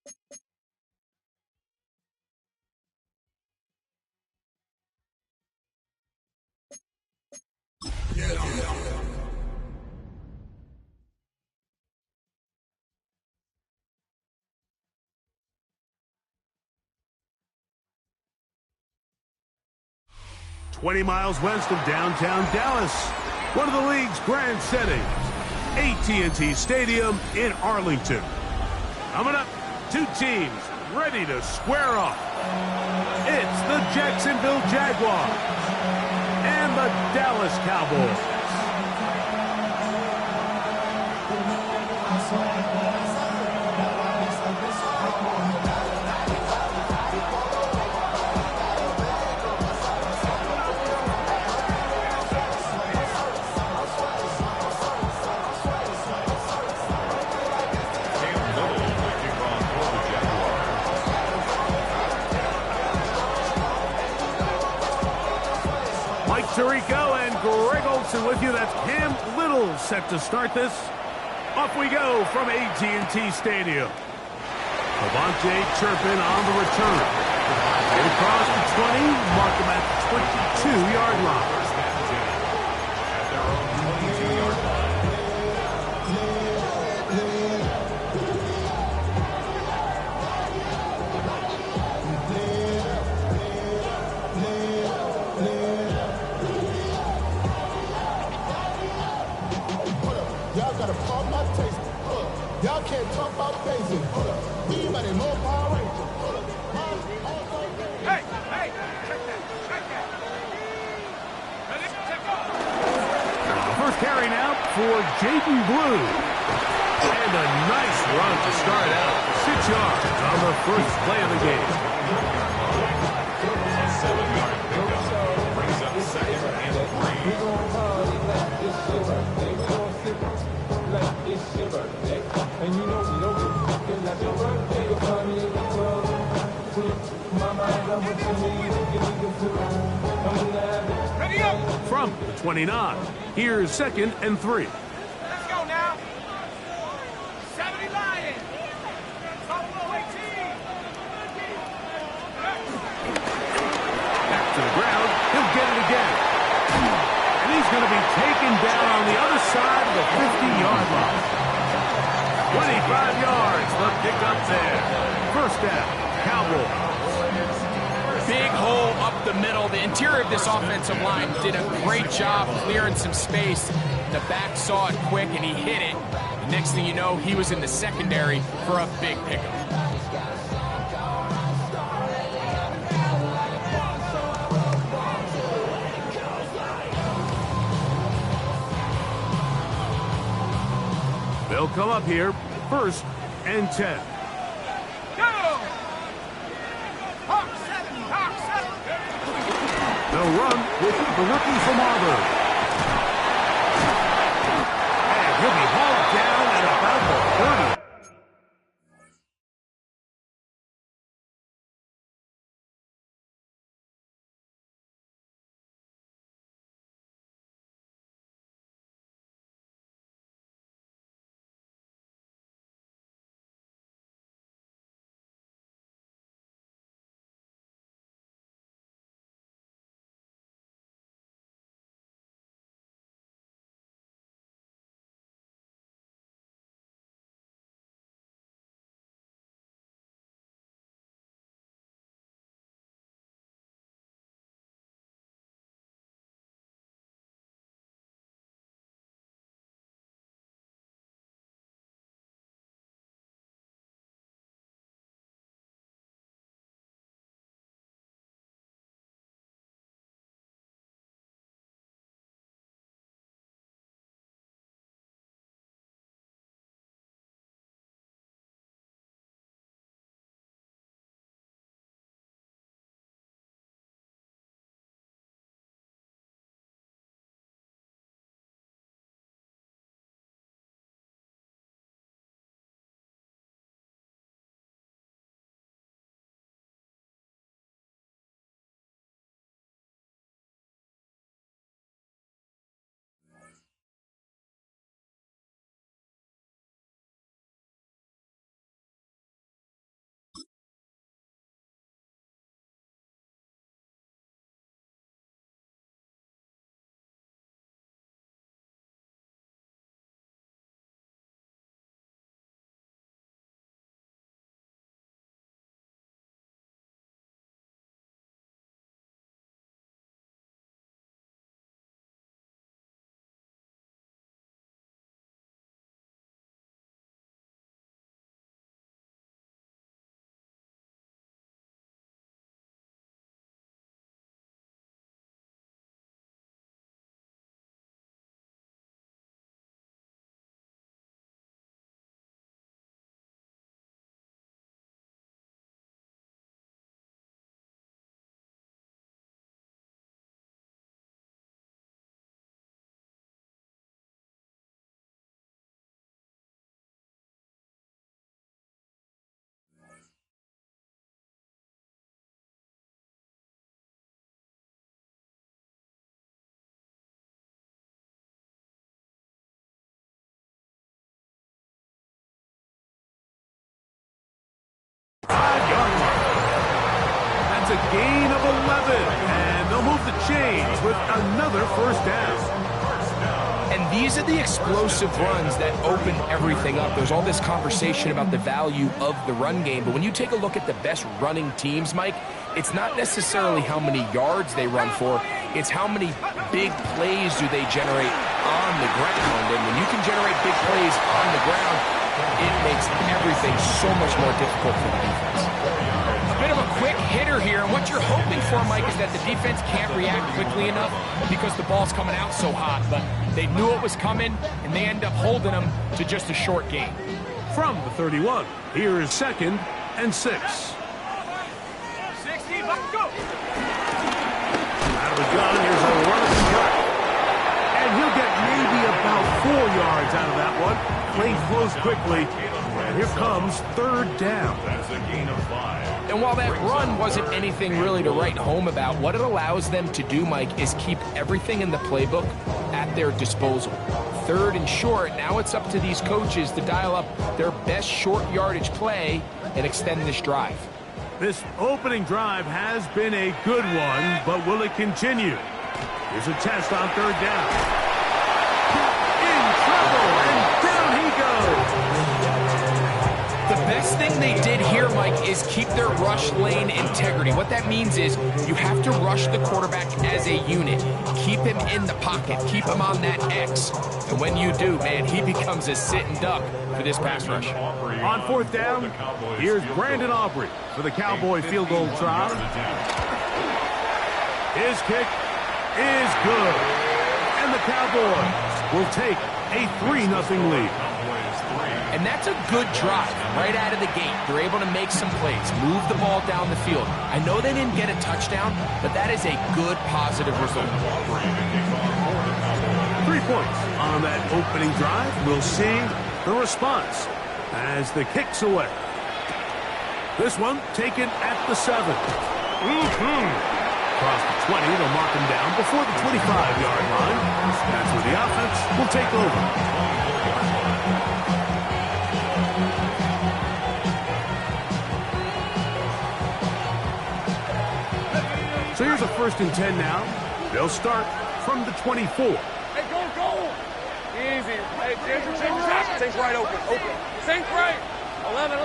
Yeah. 20 miles west of downtown Dallas, one of the league's grand settings, AT&T Stadium in Arlington. Coming up, two teams ready to square off. It's the Jacksonville Jaguars and the Dallas Cowboys. Mike Tirico and Greg Olsen with you. That's Cam Little set to start this. Off we go from AT&T Stadium. Devontae Turpin on the return. Get across the 20, mark him at the 22-yard line. At their own 22-yard line. Y'all gotta pump my taste. Y'all can't talk about basic. Anybody know Power Ranger? Hey, check that. Ready, check off. First carry now for Jaden Blue. And a nice run to start out. 6 yards on the first play of the game. A 7-yard pickup brings up second and 3. Ready up. From the 29, here's second and 3. Let's go now. 70 Lions. Buffalo 18. Back to the ground. He'll get it again. And he's going to be taken down on the other side of the 50-yard line. 25 yards, the pickup there. First down, Cowboys. Big hole up the middle. The interior of this offensive line did a great job clearing some space. The back saw it quick, and he hit it. The next thing you know, he was in the secondary for a big pickup. They'll come up here, first and 10. Go. Hawk 7. They'll run with the rookie from Auburn. And he'll be hauled down at about the 30. a gain of 11, and they'll move the chains with another first down. And these are the explosive runs that open everything up. There's all this conversation about the value of the run game, but when you take a look at the best running teams, Mike, it's not necessarily how many yards they run for, it's how many big plays do they generate on the ground. And when you can generate big plays on the ground, it makes everything so much more difficult for the defense. A bit of a quick hitter here, and what you're hoping for, Mike, is that the defense can't react quickly enough because the ball's coming out so hot, but they knew it was coming, and they end up holding them to just a short gain. From the 31, here is 2nd and 6. 60, let's go. Out of the gun, here's a running cut. And he'll get maybe about 4 yards out of that one. Play flows quickly, and here comes 3rd down. That's a gain of 5. And while that run wasn't anything really to write home about, what it allows them to do, Mike, is keep everything in the playbook at their disposal. 3rd and short, now it's up to these coaches to dial up their best short yardage play and extend this drive. This opening drive has been a good one, but will it continue? Here's a test on 3rd down. In trouble, and down he goes. The best thing they did here, Mike, is keep their rush lane integrity. What that means is you have to rush the quarterback as a unit. Keep him in the pocket. Keep him on that X. And when you do, man, he becomes a sitting duck for this pass rush. On 4th down, here's Brandon Aubrey for the Cowboy field goal try. His kick is good. And the Cowboys will take a 3-0 lead. And that's a good drive right out of the gate. They're able to make some plays, move the ball down the field. I know they didn't get a touchdown, but that is a good, positive result. 3 points on that opening drive. We'll see the response as the kick's away. This one taken at the 7. Across the 20, they'll mark him down before the 25-yard line. That's where the offense will take over. So here's a 1st and 10 now. They'll start from the 24. Hey, go. Easy. Hey, Think right open. Think right. 11.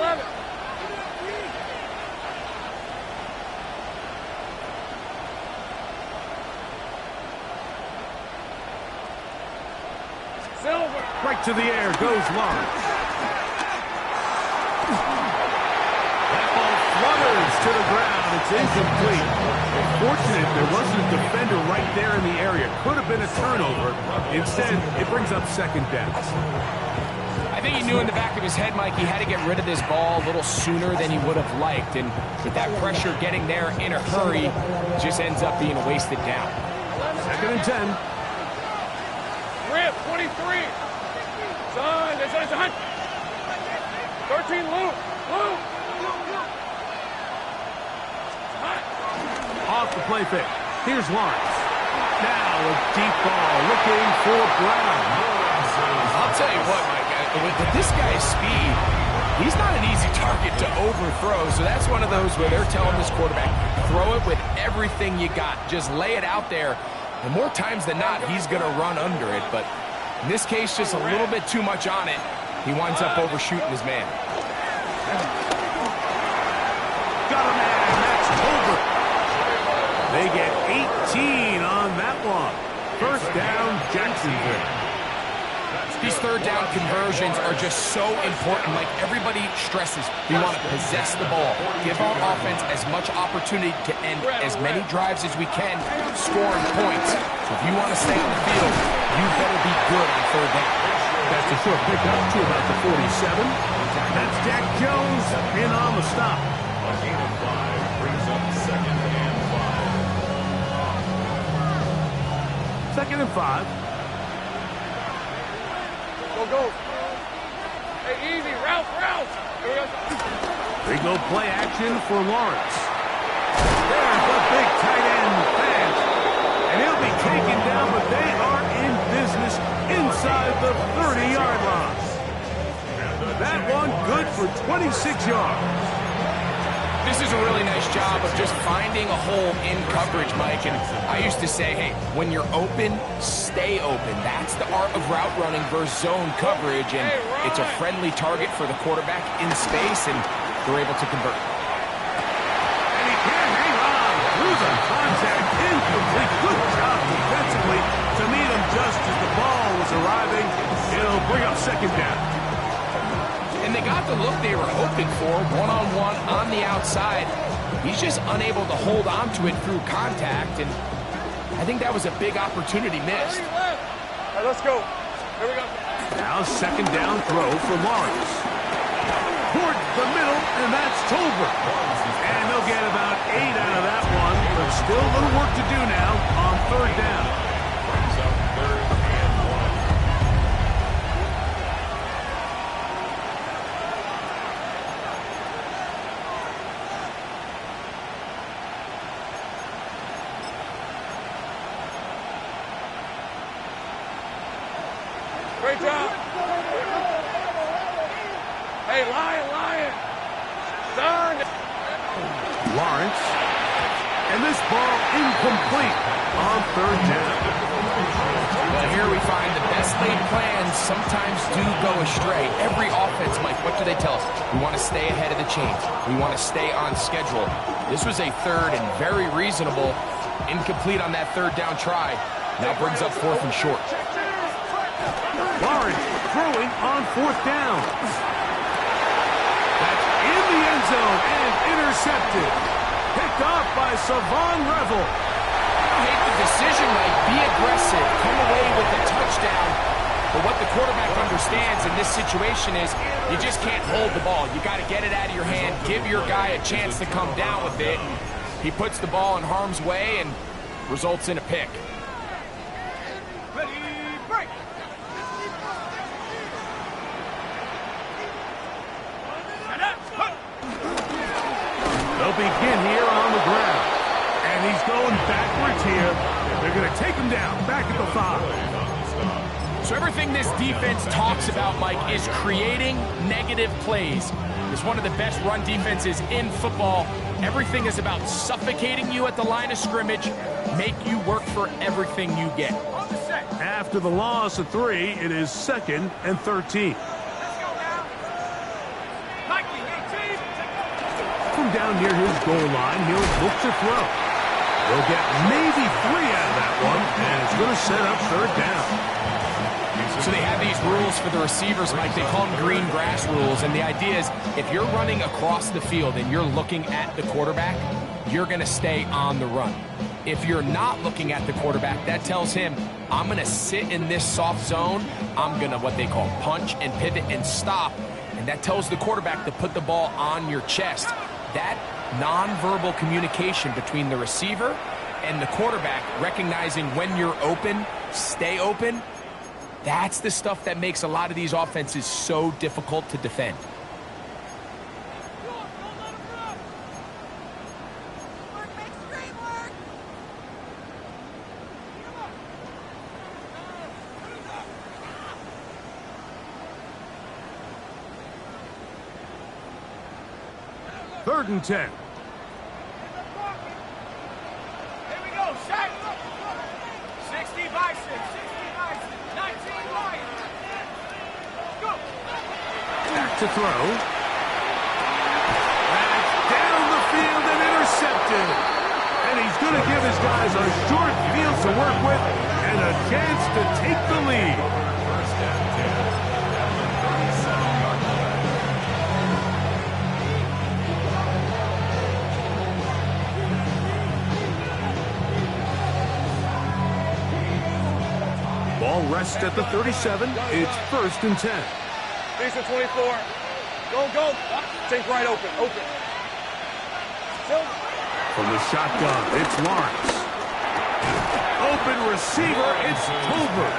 Silver. Right to the air goes Lawrence. That ball flutters to the ground. It's incomplete. Fortunate there wasn't a defender right there in the area. Could have been a turnover. Instead, it brings up 2nd down. I think he knew in the back of his head, Mike, he had to get rid of this ball a little sooner than he would have liked. And with that pressure getting there in a hurry, it just ends up being a wasted down. 2nd and 10. Rip, 23. Son, it's on. 13, Luke. Off the play fake. Here's Lawrence. Now a deep ball looking for Brown. I'll tell you what, Mike, with this guy's speed, he's not an easy target to overthrow. So that's one of those where they're telling this quarterback, throw it with everything you got. Just lay it out there. And more times than not, he's going to run under it. But in this case, just a little bit too much on it. He winds up overshooting his man. Got a man. That's over. They get 18 on that one. 1st down, Jacksonville. These 3rd down conversions are just so important. Like everybody stresses, we want to possess the ball, give our offense as much opportunity to end as many drives as we can, scoring points. So if you want to stay on the field, you better be good on 3rd down. That's a short pickup to about the 47. That's Jack Jones in on the stop. A gain of 5 brings up 2nd and 5. 2nd and 5. Go. Hey, easy. Route. They go play action for Lawrence. There's the big tight end pass. And he'll be taken down, but they are in business inside the 30-yard line. That one good for 26 yards. This is a really nice job of just finding a hole in coverage, Mike. And I used to say, hey, when you're open, stay open. That's the art of route running versus zone coverage. And it's a friendly target for the quarterback in space, and they're able to convert. And he can't hang on. Losing contact, incomplete. Good job defensively to meet him just as the ball was arriving. It'll bring up second down. And they got the look they were hoping for, one-on-one on the outside. He's just unable to hold on to it through contact, and I think that was a big opportunity missed. All right, let's go. Here we go. Now second down throw for Lawrence. Towards the middle, and that's Tolbert. And they'll get about 8 out of that one, but still a little work to do now on third down. Brings up third and 1. Great job. Hey, Lion. Turn. Lawrence. And this ball incomplete on third down. Well, here we find the best laid plans sometimes do go astray. Every offense, Mike, what do they tell us? We want to stay ahead of the chains. We want to stay on schedule. This was a third and very reasonable. Incomplete on that third down try. Now brings up fourth and short. Lawrence throwing on fourth down. That's in the end zone and intercepted. Picked off by Savon Revel. I hate the decision, Mike. Be aggressive. Come away with a touchdown. But what the quarterback understands in this situation is you just can't hold the ball. You got to get it out of your hand. Give your guy a chance to come down with it. He puts the ball in harm's way and results in a pick. They'll begin here on the ground. And he's going backwards here. They're going to take him down, back at the 5. So everything this defense talks about, Mike, is creating negative plays. It's one of the best run defenses in football. Everything is about suffocating you at the line of scrimmage, make you work for everything you get. After the loss of 3, it is 2nd and 13. From down near his goal line, he'll look to throw. He'll get maybe 3 out of that one, and it's going to set up third down. So they have these rules for the receivers, Mike. They call them green grass rules, and the idea is if you're running across the field and you're looking at the quarterback, you're going to stay on the run. If you're not looking at the quarterback, that tells him, I'm going to sit in this soft zone. I'm going to what they call punch and pivot and stop, and that tells the quarterback to put the ball on your chest. That nonverbal communication between the receiver and the quarterback, recognizing when you're open, stay open, that's the stuff that makes a lot of these offenses so difficult to defend. Third and 10. Here we go, Shaq. 60 bison, 19 Lion. Go. Back to throw. That's down the field and intercepted. And he's going to give his guys a short field to work with and a chance to take the lead. First down 10. Ball rests at the 37. It's 1st and 10. Decent 24. Go. Think right open. From the shotgun, it's Lawrence. Open receiver, it's Tolbert.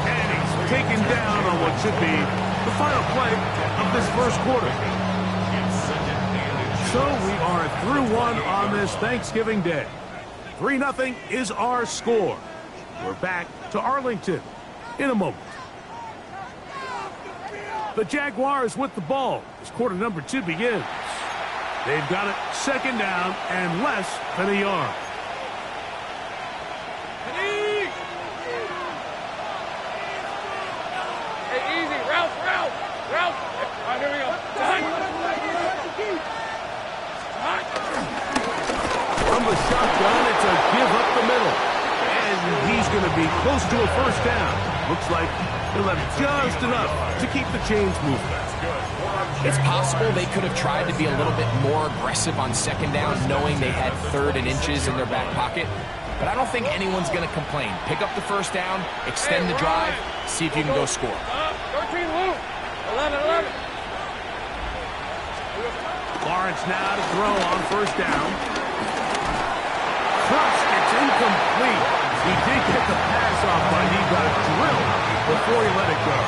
And he's taken down on what should be the final play of this first quarter. So we are through 1 on this Thanksgiving Day. 3-0 is our score. We're back to Arlington in a moment. The Jaguars with the ball as quarter number 2 begins. They've got it second down and less than a yard. Hey, easy. Route. All right, here we go. From the shotgun, it's a give up the middle. And he's going to be close to a first down. Looks like he'll have just enough to keep the chains moving. It's possible they could have tried to be a little bit more aggressive on second down, knowing they had 3rd and inches in their back pocket. But I don't think anyone's going to complain. Pick up the first down, extend the drive, see if you can go score. 13 loop. 11. Lawrence now to throw on first down. Crushed, it's incomplete. He did get the pass off, but he got drilled before he let it go.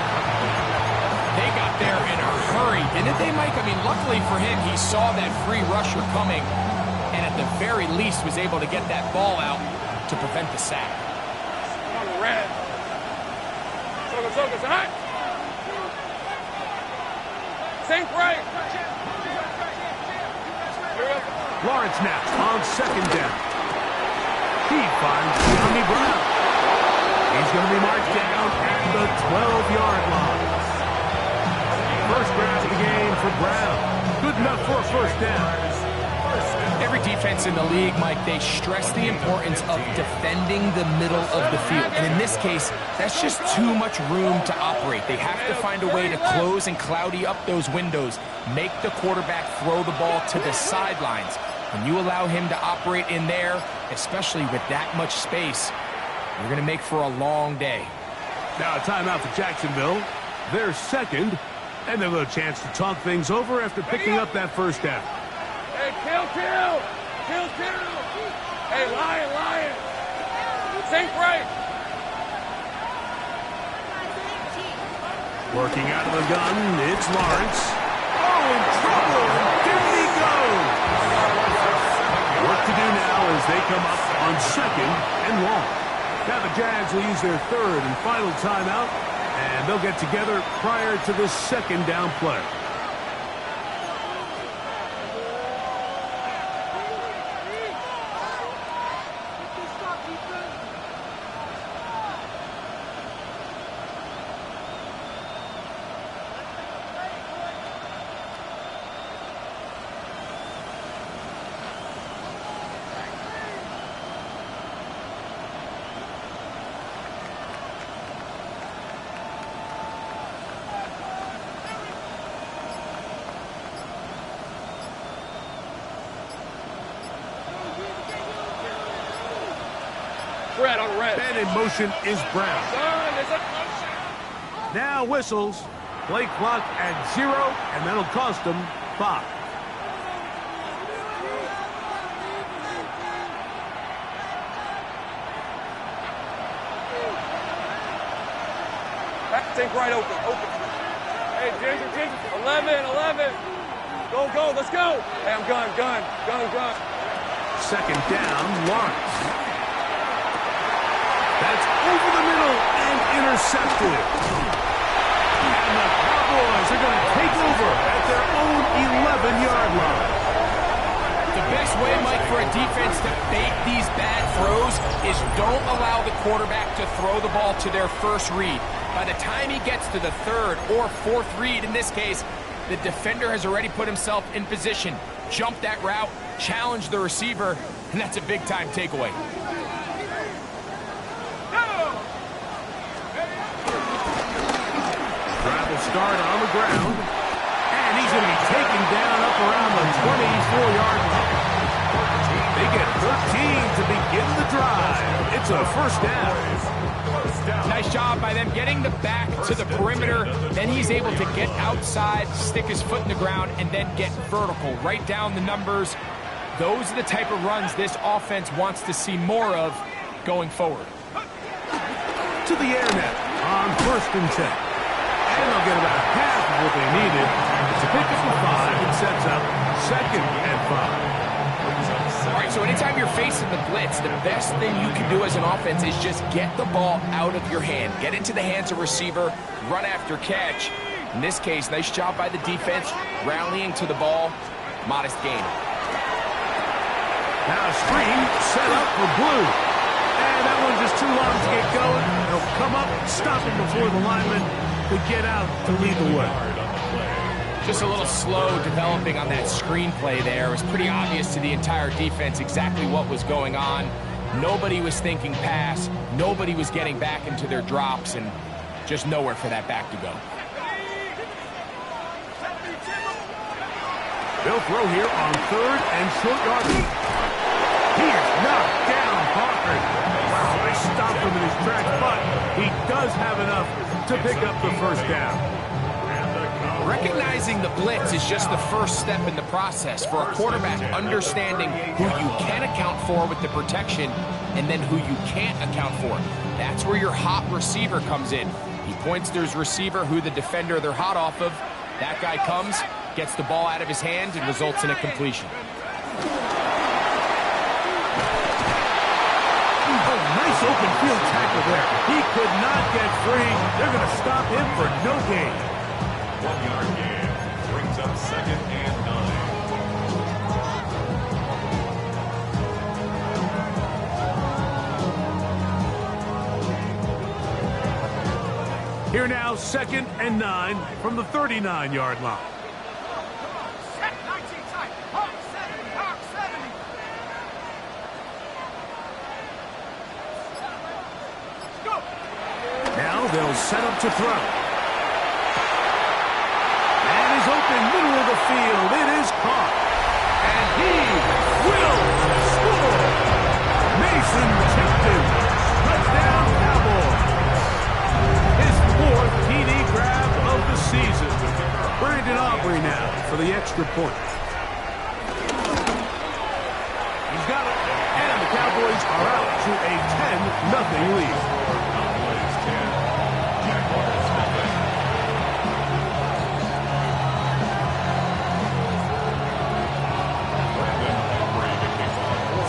They got there in a hurry, didn't they, Mike? I mean, luckily for him, he saw that free rusher coming, and at the very least was able to get that ball out to prevent the sack. On the red. Focus, hot. Sink right. Lawrence now on second down. He finds Johnny Brown. He's going to be marked down at the 12-yard line. First grab of the game for Brown. Good enough for a first down. Every defense in the league, Mike, they stress the importance of defending the middle of the field. And in this case, that's just too much room to operate. They have to find a way to close and cloudy up those windows, make the quarterback throw the ball to the sidelines. When you allow him to operate in there, especially with that much space, you're going to make for a long day. Now a timeout for Jacksonville. They're second, and they'll have a chance to talk things over after picking up that first down. Hey, kill. Hey, lion. Sink right. Working out of the gun, it's Lawrence. Oh, in trouble. There he goes. Work to do now as they come up on second and long. Now the Jags will use their 3rd and final timeout, and they'll get together prior to this second down play. Red on red. And in motion is Brown. Now whistles. Play clock at 0, and that'll cost them 5. Take right open. Hey, Ginger. 11. Go, let's go. Hey, I'm gun. Second down, Lawrence. That's over the middle and intercepted. And the Cowboys are going to take over at their own 11-yard line. The best way, Mike, for a defense to fake these bad throws is don't allow the quarterback to throw the ball to their first read. By the time he gets to the 3rd or 4th read, in this case, the defender has already put himself in position, jump that route, challenge the receiver, and that's a big-time takeaway. Start on the ground, and he's going to be taken down up around the 24-yard line. They get 13 to begin the drive. It's a first down. Nice job by them getting the back to the perimeter. Then he's able to get outside, stick his foot in the ground, and then get vertical, right down the numbers. Those are the type of runs this offense wants to see more of going forward. To the air net on 1st and 10. And they'll get about half of what they needed. It's a pickup of 5 and sets up 2nd and 5. All right, so anytime you're facing the blitz, the best thing you can do as an offense is just get the ball out of your hand. Get into the hands of receiver, run after catch. In this case, nice job by the defense, rallying to the ball, modest gain. Now a screen set up for Blue. And that one's just too long to get going. He'll come up, stop him before the lineman to get out to lead the way. Just a little slow developing on that screenplay there. It was pretty obvious to the entire defense exactly what was going on. Nobody was thinking pass. Nobody was getting back into their drops, and just nowhere for that back to go. They'll throw here on 3rd and short yardage. He is knocked down hard. Wow, they stopped him in his tracks, but he does have enough to pick up the first down. Recognizing the blitz is just the first step in the process for a quarterback, understanding who you can account for with the protection and then who you can't account for. That's where your hot receiver comes in. He points to his receiver, who the defender they're hot off of. That guy comes, gets the ball out of his hand, and results in a completion. Oh, nice open field tackle there. He could not get free. They're going to stop him for no gain. 1-yard gain brings up 2nd and 9. Here now, 2nd and 9 from the 39-yard line. Now they'll set up to throw. And he's open, middle of the field. It is caught. And he will score. Mason Tipton. Touchdown, Cowboys. His 4th TD grab of the season. Brandon Aubrey now for the extra point. He's got it. And the Cowboys are out to a 10-0 lead.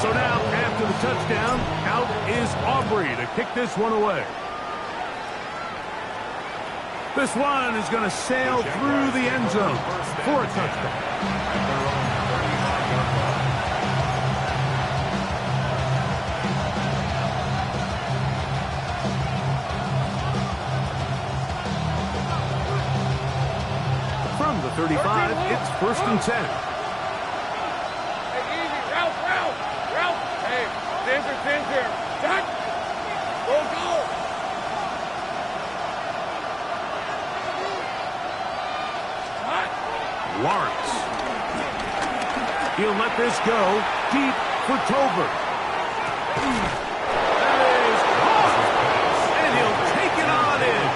So now, after the touchdown, out is Aubrey to kick this one away. This one is going to sail through the end zone for a touchdown. From the 35, it's 1st and 10. Ginger. Jack. Go. Lawrence. He'll let this go deep for Tolbert. That is caught. And he'll take it on in.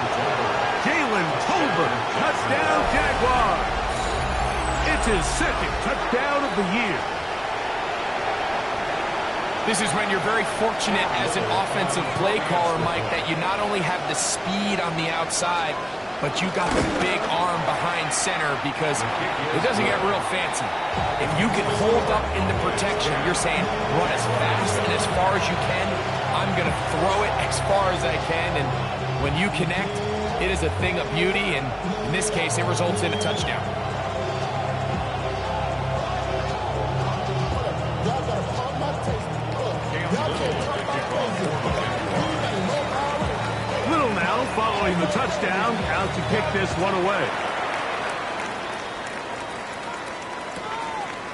Jalen Tolbert. Touchdown, Jaguars. It's his 2nd touchdown of the year. This is when you're very fortunate as an offensive play caller, Mike, that you not only have the speed on the outside, but you got the big arm behind center, because it doesn't get real fancy. If you can hold up in the protection, you're saying run as fast and as far as you can. I'm going to throw it as far as I can, and when you connect, it is a thing of beauty, and in this case, it results in a touchdown. Little now following the touchdown, out to kick this one away.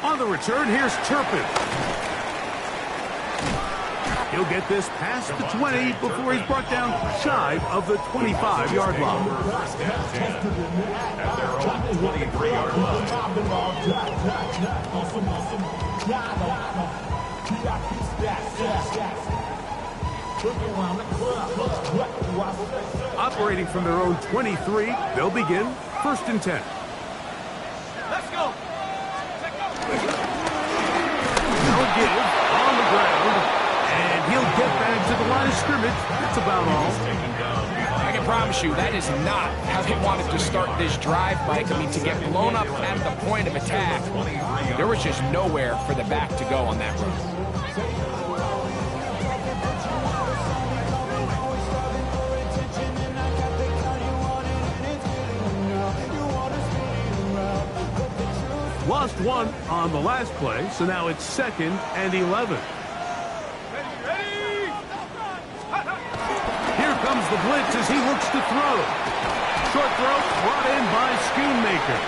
On the return, here's Turpin. He'll get this past the 20 before he's brought down shy of the 25-yard line. At their own 23-yard line. Operating from their own 23, they'll begin 1st and 10. Let's go. Now a give on the ground, and he'll get back to the line of scrimmage. That's about all. I can promise you that is not how they wanted to start this drive, Mike. I mean, to get blown up at the point of attack, there was just nowhere for the back to go on that run. Lost one on the last play, so now it's 2nd and 11. Here comes the blitz as he looks to throw. Short throw brought in by Schoonmaker.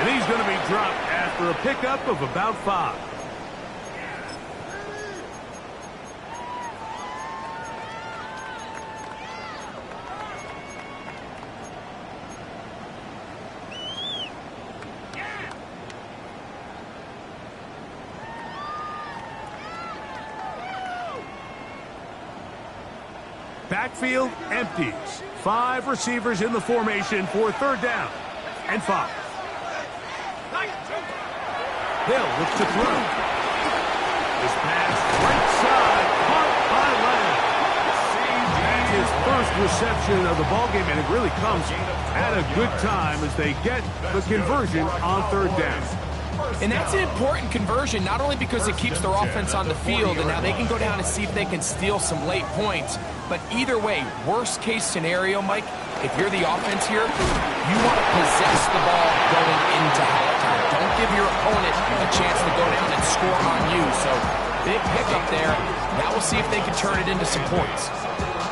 And he's going to be dropped after a pickup of about 5. Backfield empties. 5 receivers in the formation for 3rd down and 5. Hill looks to throw. This pass right side, caught by Lamb. His first reception of the ballgame, and it really comes at a good time as they get the conversion on 3rd down. And that's an important conversion, not only because it keeps their offense on the field, and now they can go down and see if they can steal some late points. But either way, worst case scenario, Mike, if you're the offense here, you want to possess the ball going into halftime. Don't give your opponent a chance to go down and score on you. So big pickup there. Now we'll see if they can turn it into some points.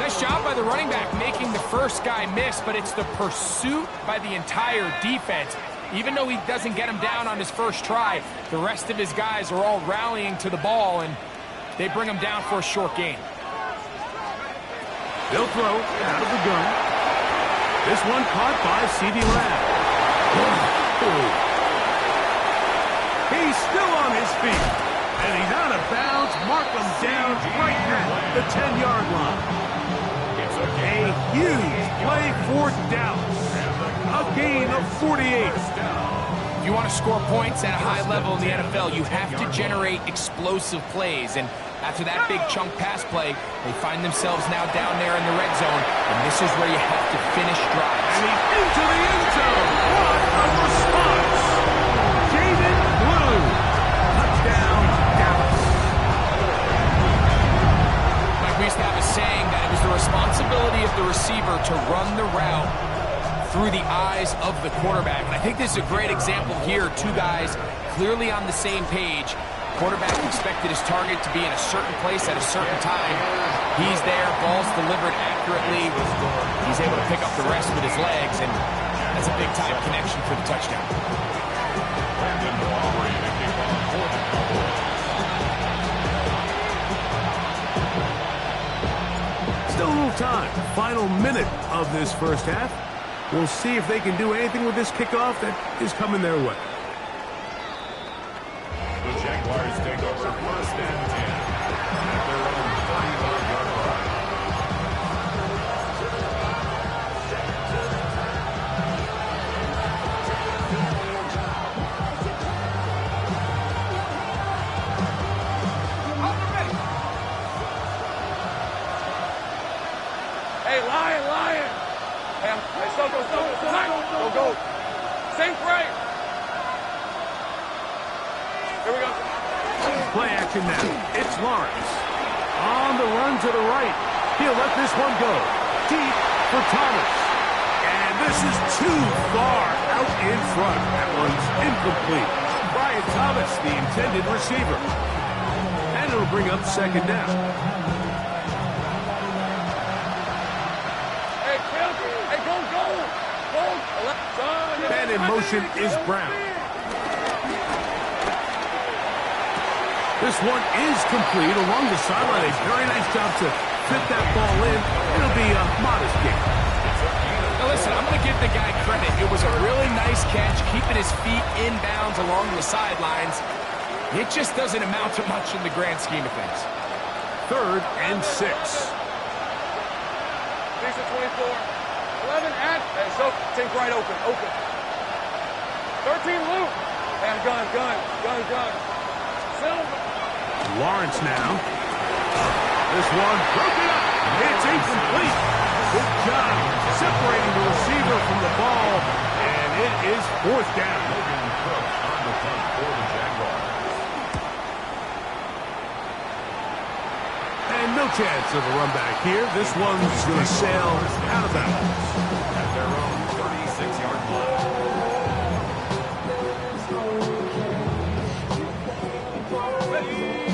Nice job by the running back making the first guy miss, but it's the pursuit by the entire defense. Even though he doesn't get him down on his first try, the rest of his guys are all rallying to the ball, and they bring him down for a short gain. They'll throw out of the gun. This one caught by CeeDee Lamb. He's still on his feet, and he's out of bounds. Mark him down right at the 10-yard line. A huge play for Dallas. A gain of 48. If you want to score points at a high level in the NFL, you have to generate explosive plays. And after that big chunk pass play, they find themselves now down there in the red zone. And this is where you have to finish drives. And he's into the end zone. What a response. David Blue. Touchdown, Dallas. Like we used to have a saying that it was the responsibility of the receiver to run the route through the eyes of the quarterback. And I think this is a great example here. 2 guys clearly on the same page. Quarterback expected his target to be in a certain place at a certain time. He's there, ball's delivered accurately. He's able to pick up the rest with his legs, and that's a big-time connection for the touchdown. Still a little time. Final minute of this first half. We'll see if they can do anything with this kickoff that is coming their way. The Jaguars take over 1st and 10 at their own 35-yard line. Hey, Lion! Hey, go. Sink right. Here we go. Play action now. It's Lawrence. On the run to the right. He'll let this one go. Deep for Thomas. And this is too far out in front. That one's incomplete. Brian Thomas, the intended receiver. And it'll bring up 2nd down. And in motion is Brown. This one is complete along the sideline. A very nice job to fit that ball in. It'll be a modest gain. Now listen, I'm going to give the guy credit. It was a really nice catch, keeping his feet in bounds along the sidelines. It just doesn't amount to much in the grand scheme of things. 3rd and 6. Decent 24. 11 at, and so take right open. 13 loop. And gun. Silver. Lawrence now. This one broken up. It's incomplete. Good job separating the receiver from the ball, and it is 4th down. On the punt for the Jaguars. And no chance of a run back here. This one's going to sail out of bounds. At their own 36-yard line.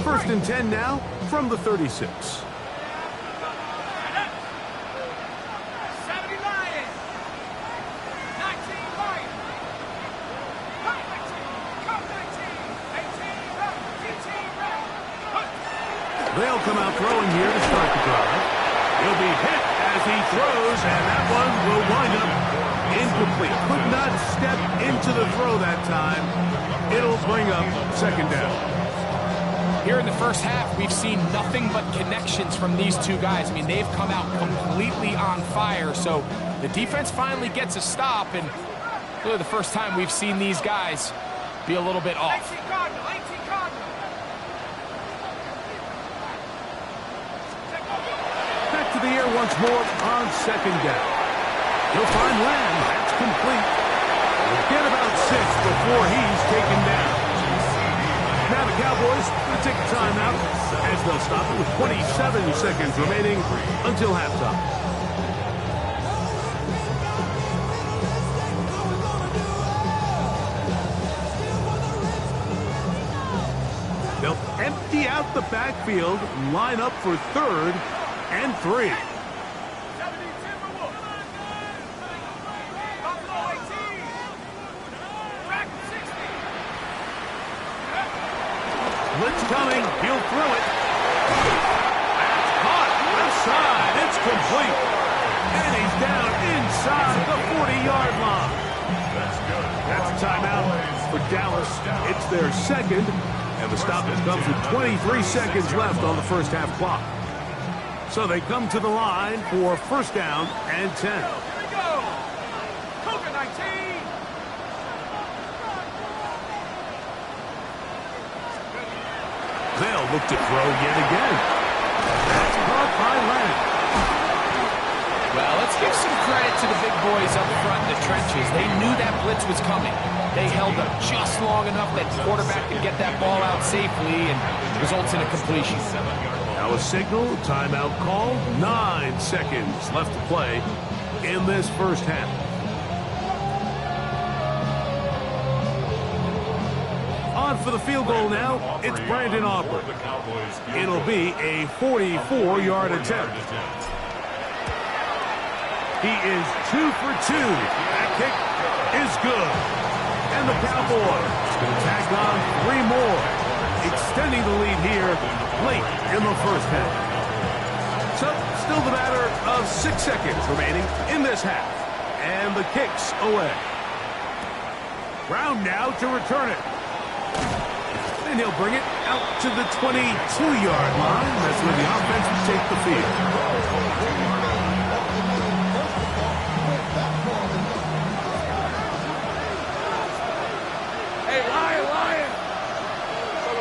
First and 10 now from the 36. They'll come out throwing here to start the drive. He'll be hit as he throws, and that one will wind up incomplete. Could not step into the throw that time. It'll bring up second down. Here in the first half, we've seen nothing but connections from these two guys. I mean, they've come out completely on fire, so the defense finally gets a stop, and really the first time we've seen these guys be a little bit off. Back to the air once more on second down. He'll find Lamb. That's complete. We'll get about 6 before he's taken down. Now the Cowboys will take a timeout as they'll stop it with 27 seconds remaining until halftime. They'll empty out the backfield, line up for 3rd and 3. Blitz coming. He'll throw it. That's caught. Left side. It's complete. And he's down inside the 40-yard line. That's a timeout for Dallas. It's their second. And the stoppage comes with 23 seconds left on the first half clock. So they come to the line for first down and 10. Here we go. Cougar 19. They'll look to throw yet again. That's caught by Lamb. Well, let's give some credit to the big boys up front in the trenches. They knew that blitz was coming. They held up just long enough that the quarterback could get that ball out safely and results in a completion. Now a signal, timeout called. 9 seconds left to play in this first half. On for the field goal now, it's Brandon Aubrey. It'll be a 44-yard attempt. He is 2 for 2. That kick is good. And the Cowboys going to tack on 3 more, extending the lead here late in the first half. So, still the matter of 6 seconds remaining in this half. And the kick's away. Brown now to return it. And he'll bring it out to the 22-yard line. That's where the offense will take the field. Hey, Lion.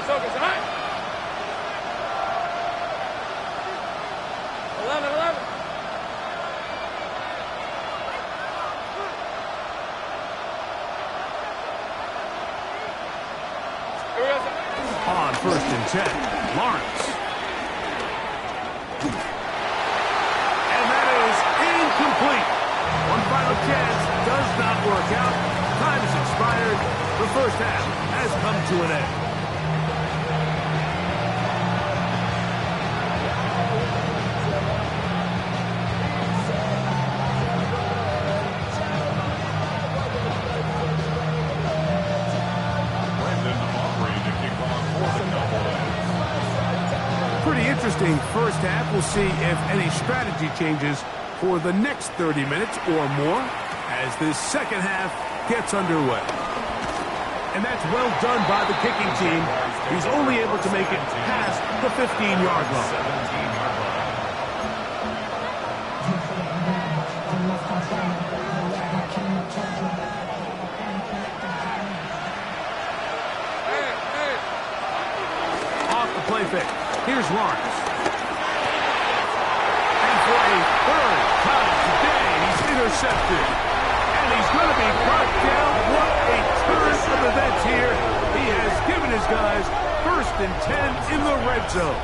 Focus, all right. 11. On first and 10, Lawrence. And that is incomplete. One final chance does not work out. Time has expired. The first half has come to an end. Pretty interesting first half. We'll see if any strategy changes for the next 30 minutes or more as this second half gets underway. And that's well done by the kicking team. He's only able to make it past the 15-yard line. Off the play fake. Here's Lawrence. And for a third time today, he's intercepted. And he's going to be brought down. What a turn of events here. He has given his guys first and 10 in the red zone.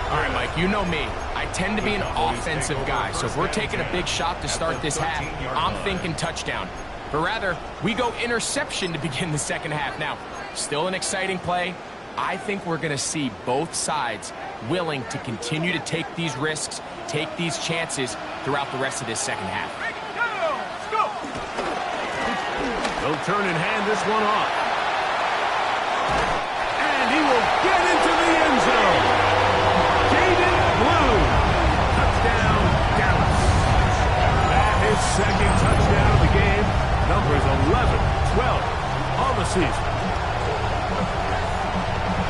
All right, Mike, you know me. I tend to be an offensive guy, so if we're taking a big shot to start this half, I'm thinking touchdown. But rather, we go interception to begin the second half. Now, still an exciting play, I think we're going to see both sides willing to continue to take these risks, take these chances throughout the rest of this second half. They'll turn and hand this one off. And he will get into the end zone. Jaden Blue. Touchdown, Dallas. And his second touchdown of the game. Numbers 11-12 on the season.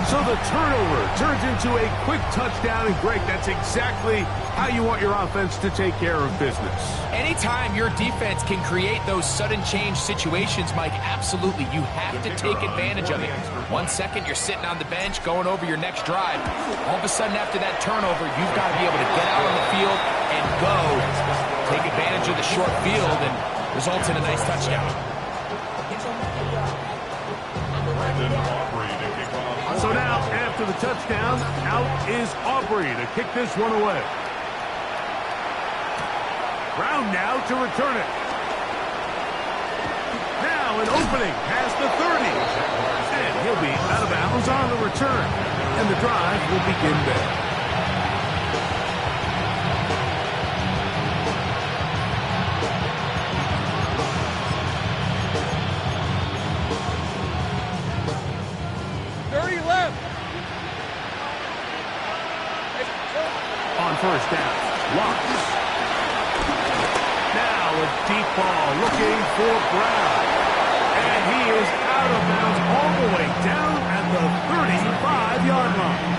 So the turnover turns into a quick touchdown, and Greg, that's exactly how you want your offense to take care of business. Anytime your defense can create those sudden change situations, Mike, absolutely, you have to take advantage of it. 1 second, you're sitting on the bench, going over your next drive. All of a sudden, after that turnover, you've got to be able to get out on the field and go. Take advantage of the short field and result in a nice touchdown. So now, after the touchdown, out is Aubrey to kick this one away. Brown now to return it. Now an opening past the 30. And he'll be out of bounds on the return. And the drive will begin there. First down, Locks. Now a deep ball looking for Brown. And he is out of bounds all the way down at the 35-yard line.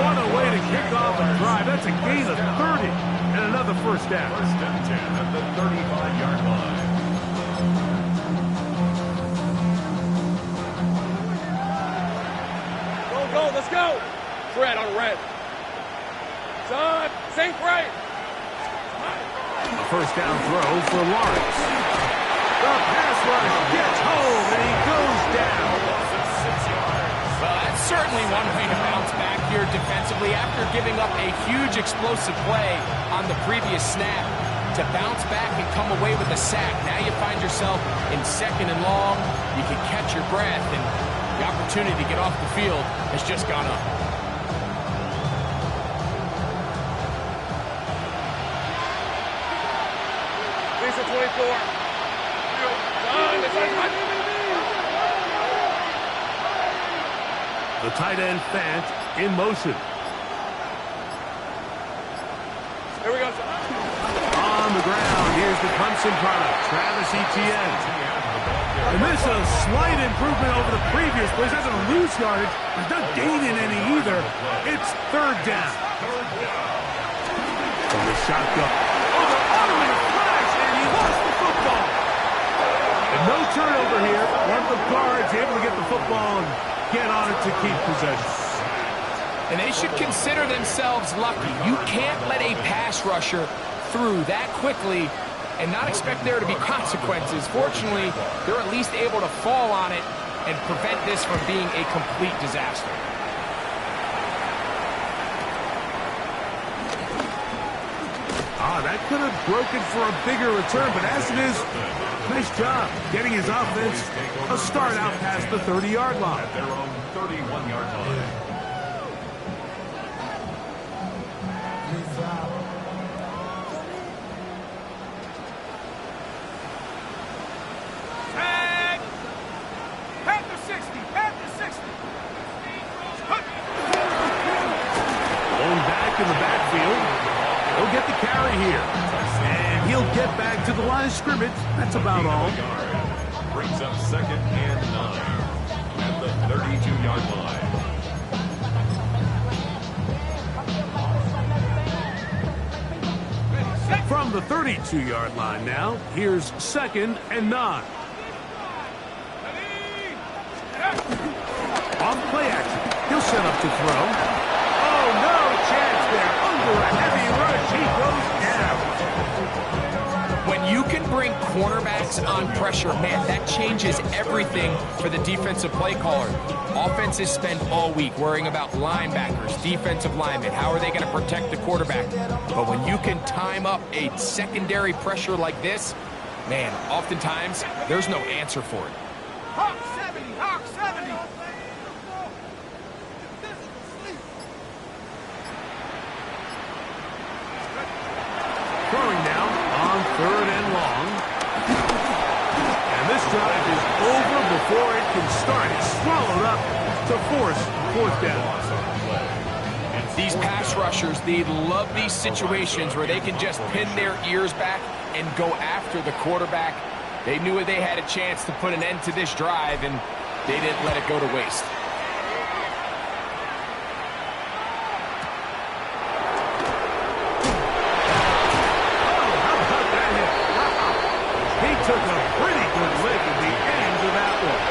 What a way to kick off a drive. That's a gain of 30 and another first down. First and 10 at the 35-yard line. Go, let's go. Fred on red. Son, sink right. A first down throw for Lawrence. The pass rush gets home, and he goes down. Well, that's certainly one way to bounce back here defensively after giving up a huge explosive play on the previous snap. To bounce back and come away with a sack. Now you find yourself in second and long. You can catch your breath, and the opportunity to get off the field has just gone up. Lisa 24. The tight end Fant in motion. Here we go. On the ground, here's the Clemson product, Travis Etienne. And this is a slight improvement over the previous plays. That's a loose yardage. He's not gaining any either. It's third down. From the shotgun. Oh, the automatic flash, and he lost the football. And no turnover here. One of the guards able to get the football and get on it to keep possession. And they should consider themselves lucky. You can't let a pass rusher through that quickly and not expect there to be consequences. Fortunately, they're at least able to fall on it and prevent this from being a complete disaster. That could have broken for a bigger return, but as it is, nice job getting his offense a start out past the 30-yard line. At their own 31-yard line. Tag! Panther 60! Panther 60! Going back in the backfield. He'll get the carry here. And he'll get back to the line of scrimmage. That's about all. Brings up second and 9 at the 32-yard line. From the 32-yard line now, here's second and 9. Off play action. He'll set up to throw. Oh, no chance there. Under a heavy rush, he goes down. When you can bring cornerbacks on pressure, man, that changes everything for the defensive play caller. Offenses spend all week worrying about linebackers, defensive linemen. How are they going to protect the quarterback? But when you can time up a secondary pressure like this, man, oftentimes there's no answer for it. Hawk 70! Hawk 70! throwing now on 3rd and long. And this drive is over before it can start. It's swallowed up to force 4th down. These pass rushers, they love these situations where they can just pin their ears back and go after the quarterback. They knew they had a chance to put an end to this drive, and they didn't let it go to waste. He took a pretty good lick at the end of that one.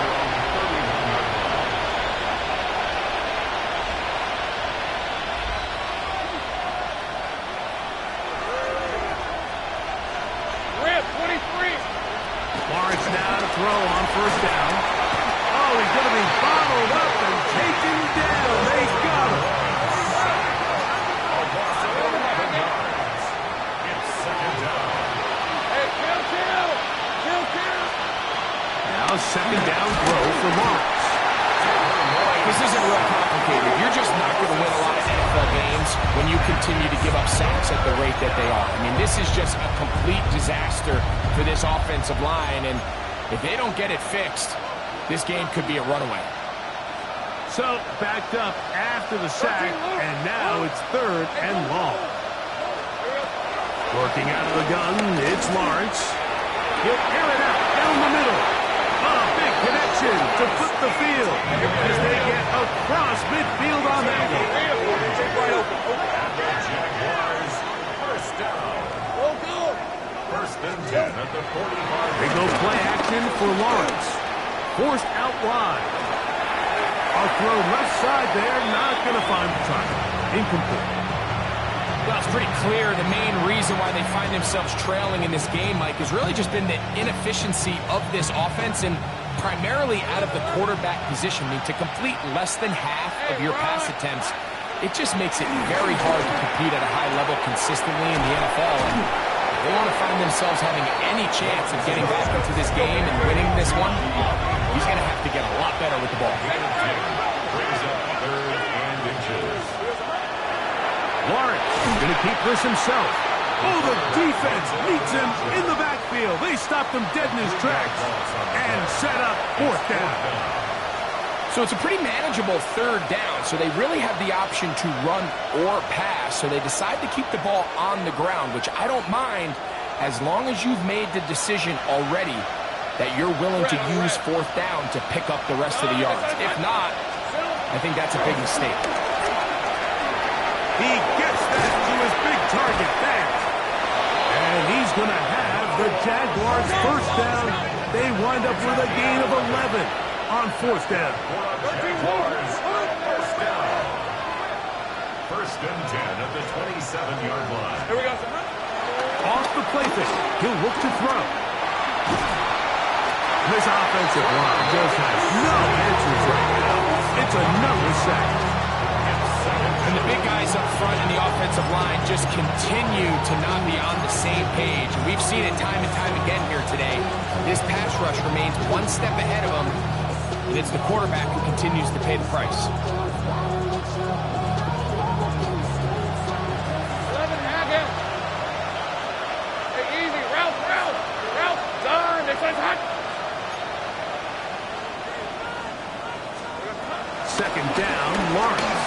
Rip, 23. Lawrence now to throw on 1st down. Oh, he's going to be bottled up and taken down. They got him. It's 2nd down. Hey, kill. Now 2nd down throw for Lawrence. This isn't real complicated. You're just not going to win a lot of NFL games when you continue to give up sacks at the rate that they are. I mean, this is just a complete disaster for this offensive line, and if they don't get it fixed, this game could be a runaway. So, backed up after the sack, and now it's 3rd and long. Working out of the gun, it's Lawrence. He'll air it out down the middle. A big connection to flip the field as they get across midfield on that one. Jaguars, 1st down. Go. 1st and 10 at the 45. They go play action for Lawrence. Forced out wide. A throw left side there, not going to find the target. Incomplete. Well, it's pretty clear the main reason why they find themselves trailing in this game, Mike, has really just been the inefficiency of this offense and primarily out of the quarterback position. I mean, to complete less than half of your pass attempts, it just makes it very hard to compete at a high level consistently in the NFL. And if they want to find themselves having any chance of getting back into this game and winning this one, he's going to have to get a lot better with the ball. Brings up 3rd and inches. Lawrence going to keep this himself. Oh, the defense meets him in the backfield. They stopped him dead in his tracks and set up 4th down. So it's a pretty manageable 3rd down, so they really have the option to run or pass, so they decide to keep the ball on the ground, which I don't mind as long as you've made the decision already that you're willing to use 4th down to pick up the rest of the yards. If not, I think that's a big mistake. He gets that to his big target fast. And he's going to have the Jaguars 1st down. They wind up with a gain of 11 on 4th down. Jaguars, 1st down. 1st and 10 at the 27-yard line. Here we go. Off the play fake. He'll look to throw. This offensive line just has no answers right now. It's another sack. And the big guys up front in the offensive line just continue to not be on the same page. We've seen it time and time again here today. This pass rush remains one step ahead of them, and it's the quarterback who continues to pay the price. 11, Hagen. Hey, easy. Route. Done. Next one's hot. 2nd down, Lawrence.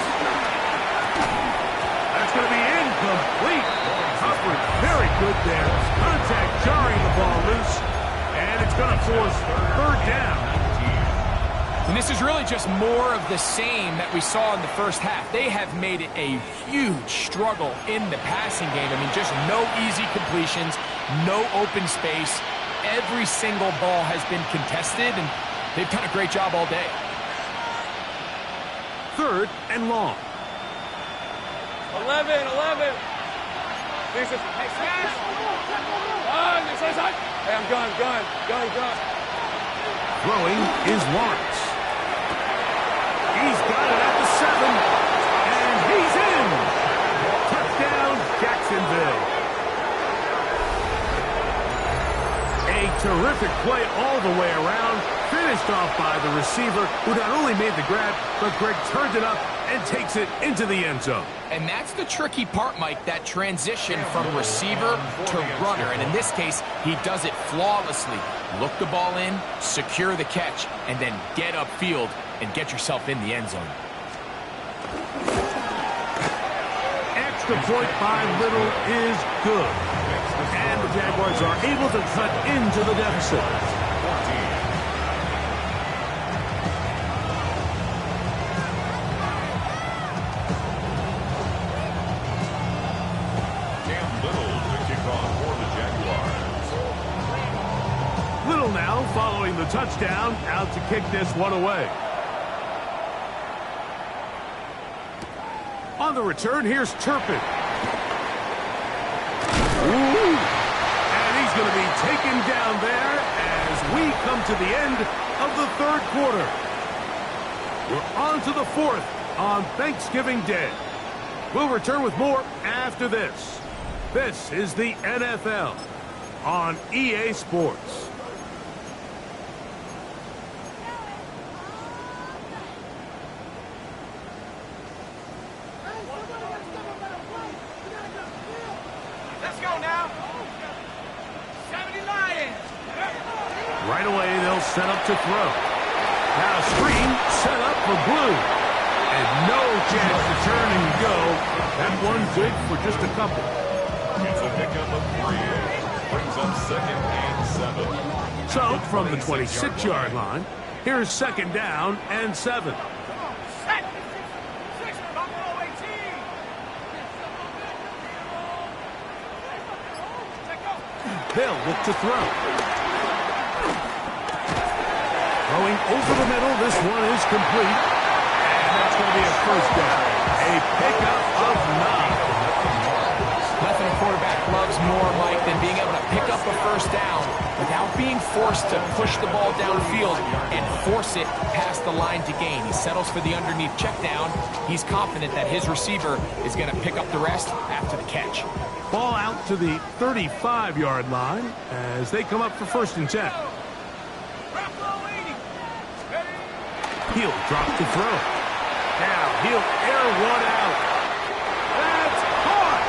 That's going to be incomplete. Coverage very good there. Contact jarring the ball loose. And it's going to force 3rd down. And this is really just more of the same that we saw in the first half. They have made it a huge struggle in the passing game. I mean, just no easy completions, no open space. Every single ball has been contested, and they've done a great job all day. 3rd and long. 11. Jesus. Hey, smash. Next one's hot. Hey, I'm gun. Throwing is Lawrence. He's got it at the 7, and he's in. Touchdown, Jacksonville. A terrific play all the way around. Finish Finished off by the receiver, who not only made the grab, but Greg turned it up and takes it into the end zone. And that's the tricky part, Mike, that transition from receiver to runner. And in this case, he does it flawlessly. Look the ball in, secure the catch, and then get upfield and get yourself in the end zone. Extra point by Little is good. And the Jaguars are able to cut into the deficit. Little now following the touchdown, out to kick this one away. On the return, here's Turpin. Ooh. And he's going to be taken down there as we come to the end of the third quarter. We're on to the fourth on Thanksgiving Day. We'll return with more after this. This is the NFL on EA Sports. Right away, they'll set up to throw. Now screen set up for Blue. And no chance to turn and go. That one good for just a couple. It's a pickup of 3. Brings up 2nd and 7. So, from the 26-yard line, here's 2nd down and 7. They'll look to throw. Throwing over the middle, this one is complete. And that's going to be a first down. A pickup of 9. Nothing a quarterback loves more, Mike, than being able to pick up a first down without being forced to push the ball downfield and force it past the line to gain. He settles for the underneath check down. He's confident that his receiver is going to pick up the rest after the catch. Ball out to the 35-yard line as they come up for 1st and 10. He'll drop to throw. Now he'll air one out. That's caught.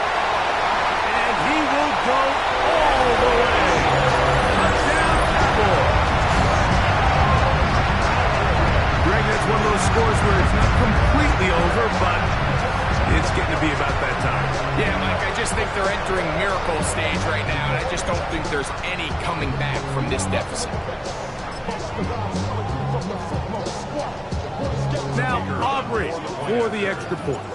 And he will go all the way. Touchdown, Cowboys. Greg, that's one of those scores where it's not completely over, but it's getting to be about that time. Yeah, Mike, I just think they're entering miracle stage right now, and I just don't think there's any coming back from this deficit. Now Aubrey for the extra point.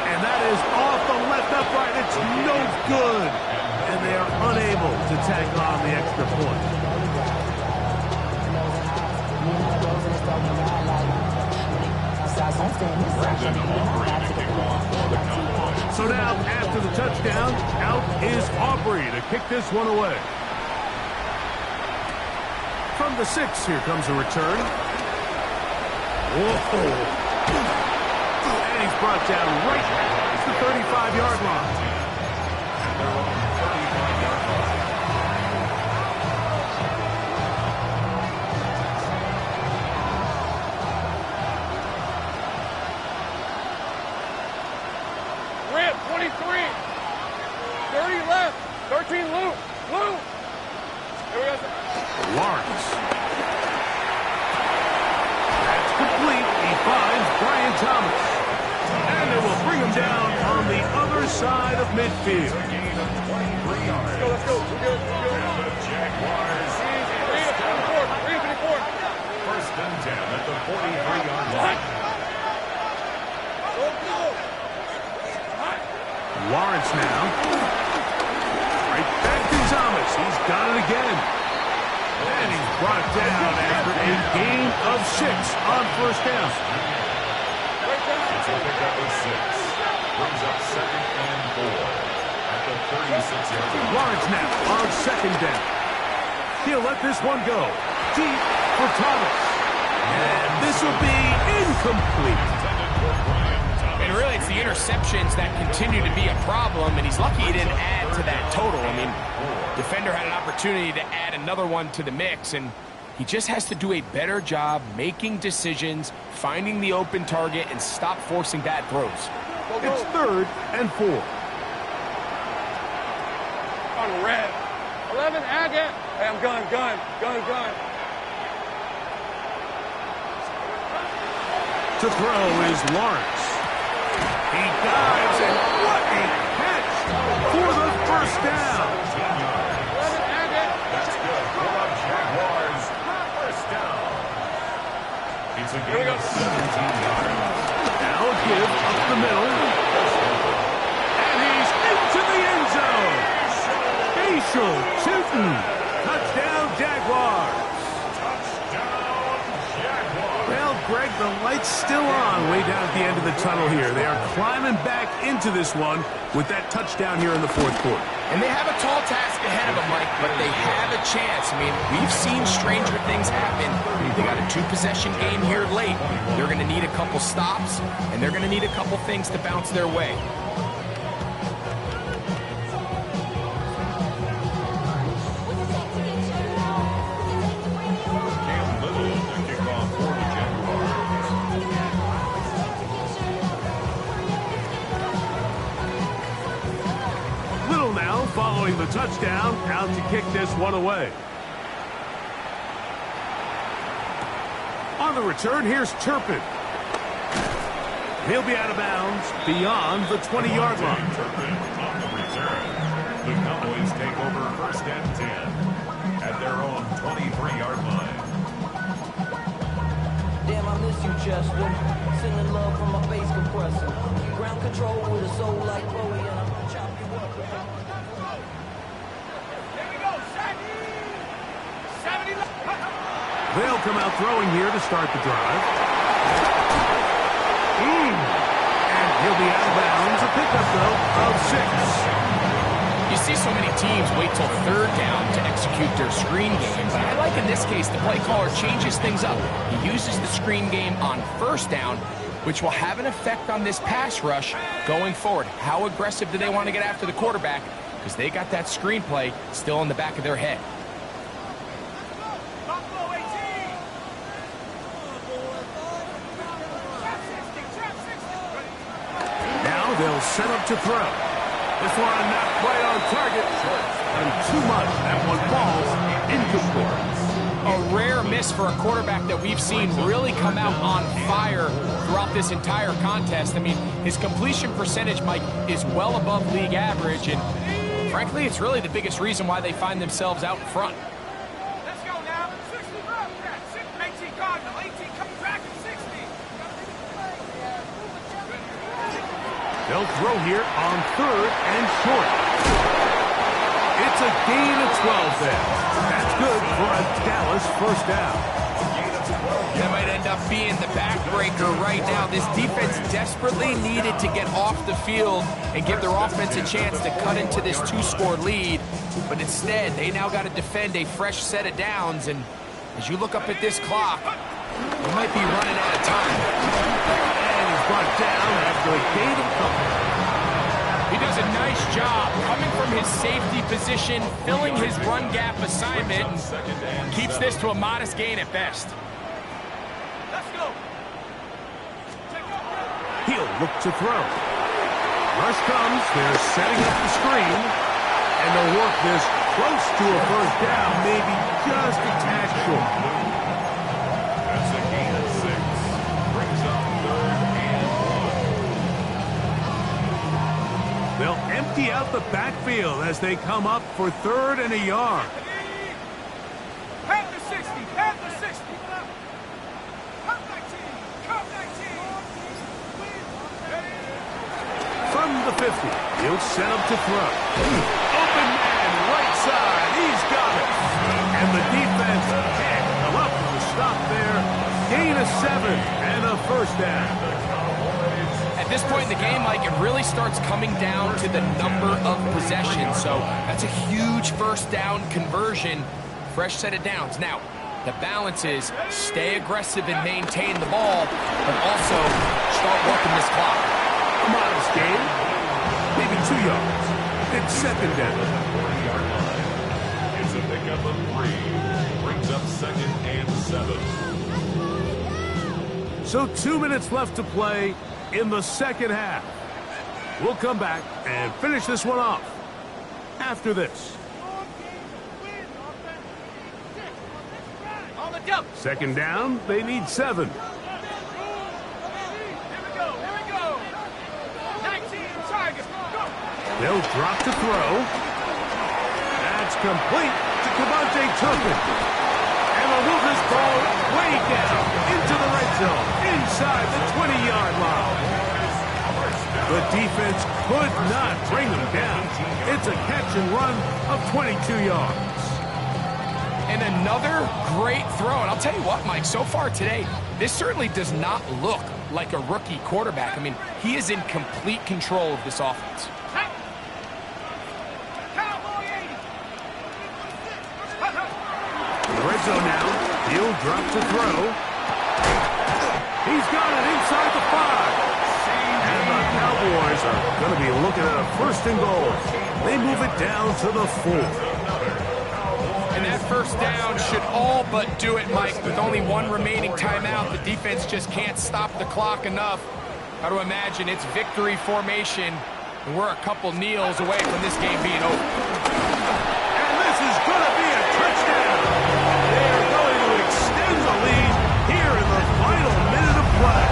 And that is off the left upright. It's no good. And they are unable to tack on the extra point. So now, after the touchdown, out is Aubrey to kick this one away. From the 6, here comes a return. Whoa. And he's brought down right at the 35-yard line. Rip, 23. 30 left. 13 loop. Loop. Here we go. Lawrence. That's complete. He finds Brian Thomas. And they will bring him down on the other side of midfield. Let's go. We're good. The Jaguars. 3-54. 1st and 10 at the 43-yard line. Lawrence now. Right back to Thomas. He's got it again. And he's brought down after a gain of 6 on 1st down. It's a pickup of 6. Brings up 2nd and 4 at the 36-yard line. Lawrence now on 2nd down. He'll let this one go. Deep for Thomas. And this will be incomplete. And really, it's the interceptions that continue to be a problem, and he's lucky he didn't add to that total. I mean, Defender had an opportunity to add another one to the mix, and he just has to do a better job making decisions, finding the open target, and stop forcing bad throws. It's 3rd and 4. On red. 11, Agate. Hey, I'm gun. To throw is Lawrence. He dives, and what a catch for the first down. 11, Agate. That's good for the Jaguars. First down. It's a gain of 17 yards. Now a give up the middle. And he's into the end zone. Facial shooting. Touchdown, Jaguars. Well, Greg, the light's still on way down at the end of the tunnel here. They are climbing back into this one with that touchdown here in the 4th quarter. And they have a tall task ahead of them, Mike, but they have a chance. I mean, we've seen stranger things happen. They got a 2-possession game here late. They're going to need a couple stops, and they're going to need a couple things to bounce their way. Following the touchdown, out to kick this one away. On the return, here's Turpin. He'll be out of bounds beyond the 20-yard line. Turpin on the return. The Cowboys take over 1st and 10 at their own 23-yard line. Damn, I miss you, Chester. Sending love from my bass compressor. Ground control with a soul like Bowie, and I'm chop you up. They'll come out throwing here to start the drive. And he'll be out of bounds. A pickup, though, of 6. You see so many teams wait till 3rd down to execute their screen game, but I like in this case the play caller changes things up. He uses the screen game on 1st down, which will have an effect on this pass rush going forward. How aggressive do they want to get after the quarterback? Because they got that screenplay still in the back of their head. Now they'll set up to throw. This one not quite on target. And too much. That one falls incomplete. A rare miss for a quarterback that we've seen really come out on fire throughout this entire contest. I mean, his completion percentage, Mike, is well above league average, and frankly, it's really the biggest reason why they find themselves out in front. Let's go now. 60 left. 18 Cardinal. 18 coming back at 60. They'll throw here on 3rd and short. It's a gain of 12 there. That's good for a Dallas first down. That might end up being the backbreaker right now. This defense desperately needed to get off the field and give their offense a chance to cut into this 2-score lead. But instead, they now got to defend a fresh set of downs. And as you look up at this clock, you might be running out of time. And he's brought down after a gain of couple. He does a nice job coming from his safety position, filling his run gap assignment, and keeps this to a modest gain at best. Let's go. He'll look to throw. Rush comes. They're setting up the screen. And they'll work this close to a first down, maybe just a tad short. That's a gain of 6. Brings up 3rd and 1. They'll empty out the backfield as they come up for 3rd and a yard. Panther 60. Panther 60. Come 19. Come 19. From the 50, he'll set up to throw. Open man, right side, he's got it. And the defense can't come up with a stop there. Gain of 7 and a first down. At this point in the game, Mike, it really starts coming down to the number of possessions. So that's a huge first down conversion. Fresh set of downs. Now, the balance is stay aggressive and maintain the ball, but also start working this clock. A modest gain, maybe 2 yards. It's 2nd down. Pickup of 3. Brings up 2nd and 7. So 2 minutes left to play in the second half. We'll come back and finish this one off after this. On the jump. Second down, they need 7. Here we go. 19, Tiger. Go. They'll drop to throw. That's complete to Cavante Turpin. And they'll move this ball way down into the red zone, inside the 20-yard line. The defense could not bring them down. It's a catch and run of 22 yards. And another great throw. And I'll tell you what, Mike, so far today, this certainly does not look like a rookie quarterback. I mean, he is in complete control of this offense. Cowboy 80. In the red zone now, he'll drop to throw. He's got it inside the 5. And the Cowboys are going to be looking at a 1st and goal. They move it down to the 4. And that 1st down should all but do it, Mike. With only 1 remaining timeout, the defense just can't stop the clock enough. Got to imagine it's victory formation, and we're a couple kneels away from this game being over. And this is going to be a touchdown. They're going to extend the lead here in the final minute of play.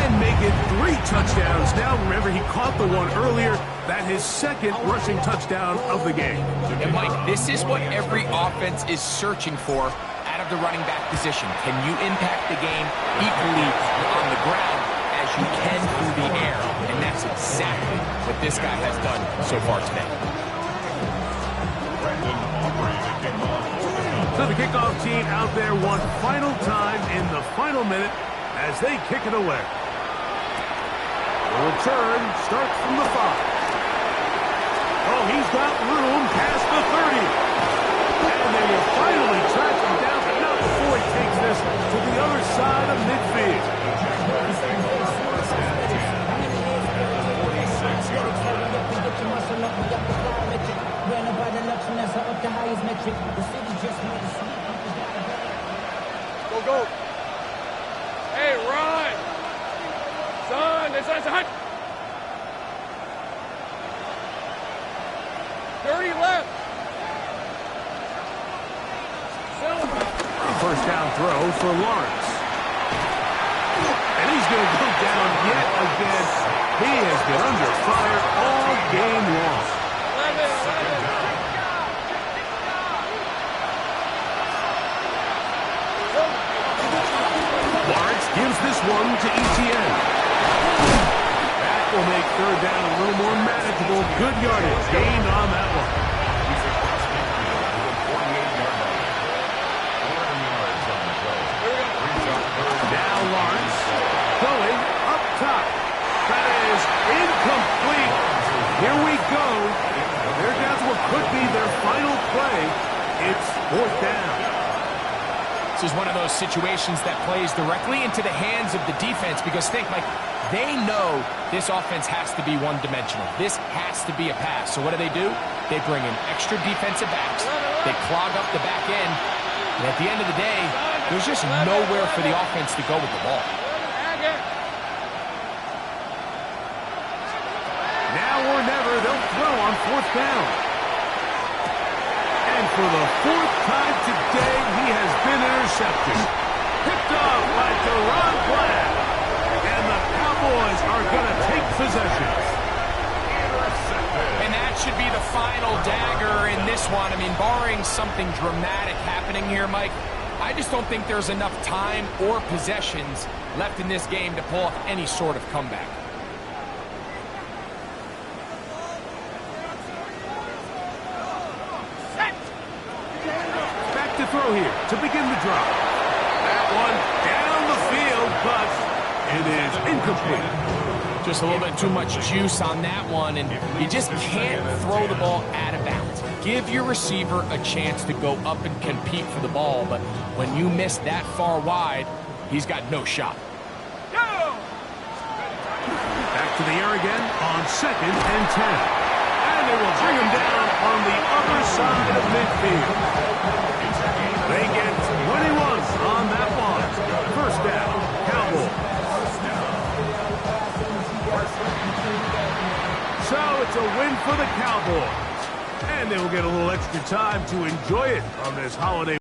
And make it 3 touchdowns now. Remember, he caught the one earlier. That his 2nd rushing touchdown of the game. And Mike, this is what every offense is searching for out of the running back position. Can you impact the game equally on the ground as you can through the air? And that's exactly what this guy has done so far today. So the kickoff team out there one final time in the final minute as they kick it away. The return starts from the 5. Oh, he's got room past the 30. And they will finally track him down, but not before he takes this to the other side of midfield. Go. Hey, run. Son, this is a hunt. 30 left. 1st down throw for Lawrence. And he's going to go down yet again. He has been under fire all game long. 11. Lawrence gives this one to Etienne. That will make 3rd down a little more manageable. Good yardage gained on that one. Now Lawrence going up top. That is incomplete. Here we go. They're down to what could be their final play. It's 4th down. This is one of those situations that plays directly into the hands of the defense because think, like, they know this offense has to be one-dimensional. This has to be a pass. So what do? They bring in extra defensive backs. They clog up the back end. And at the end of the day, there's just nowhere for the offense to go with the ball. Now or never, they'll throw on 4th down. And for the 4th time today, he has been intercepted. Picked off by Deron Black. And the Cowboys are going to take possession. And that should be the final dagger in this one. I mean, barring something dramatic happening here, Mike, I just don't think there's enough time or possessions left in this game to pull off any sort of comeback. Back to throw here to begin the drop. That one down the field, but it is incomplete. Just a little bit too much juice on that one, and you just can't throw the ball out of bounds. Give your receiver a chance to go up and compete for the ball, but when you miss that far wide, he's got no shot. Back to the air again on 2nd and 10. And they will bring him down on the other side of midfield. They get 21 on that one. First down, Cowboys. So it's a win for the Cowboys. And they will get a little extra time to enjoy it on this holiday